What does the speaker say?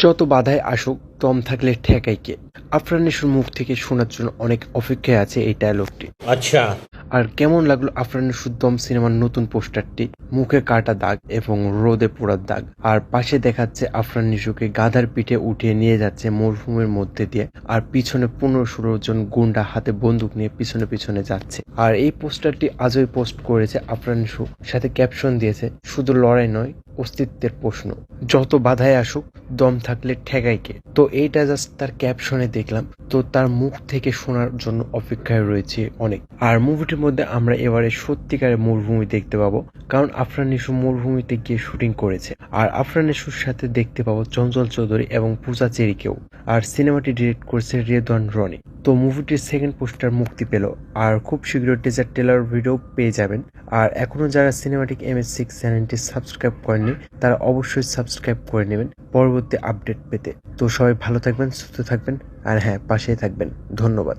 যত বাধাই আসুক দম থাকলে ঠেকাই কে। আফরান নিশোর মুখ থেকে শোনার জন্য অনেক অপেক্ষায় আছে এই ডায়লগটি। আচ্ছা। আর কেমন লাগলো আফরান নিশোর দম সিনেমার নতুন পোস্টারটি? মুখে কাটা দাগ এবং রোদে পোড়ার দাগ, আর পাশে দেখাচ্ছে আফরান নিশোকে গাধার পিঠে উঠিয়ে নিয়ে যাচ্ছে মরুভূমির মধ্যে দিয়ে, আর পিছনে 15-16 জন গুন্ডা হাতে বন্দুক নিয়ে পিছনে পিছনে যাচ্ছে। আর এই পোস্টারটি আজই পোস্ট করেছে আফরান নিশো, সাথে ক্যাপশন দিয়েছে শুধু লড়াই নয়, অস্তিত্বের প্রশ্ন। যত বাধাই আসুক দম থাকলে ঠেকাইকে। তো এইটা জাস্ট তার ক্যাপশনে দেখলাম, তো তার মুখ থেকে শোনার জন্য অপেক্ষায় রয়েছে অনেক। আর মুভিটির মধ্যে আমরা এবারে সত্যিকারের মরুভূমি দেখতে পাবো, কারণ আফরান নিশো মরুভূমিতে গিয়ে শুটিং করেছে। আর আফরান নিশোর সাথে দেখতে পাবো চঞ্চল চৌধুরী এবং পূজা চেরিকেও। আর সিনেমাটি ডিরেক্ট করেছে রেদওয়ান রনি। তো মুভিটির সেকেন্ড পোস্টার মুক্তি পেল, আর খুব শীঘ্রই টিজার ট্রেলার ভিডিও পেয়ে যাবেন। আর এখনো যারা সিনেমাটিক MH6 চ্যানেলটি সাবস্ক্রাইব করেননি তারা অবশ্যই সাবস্ক্রাইব করে নেবেন পরবর্তী আপডেট পেতে। তো সবাই ভালো থাকবেন, সুস্থ থাকবেন, আর হ্যাঁ, পাশেই থাকবেন। ধন্যবাদ।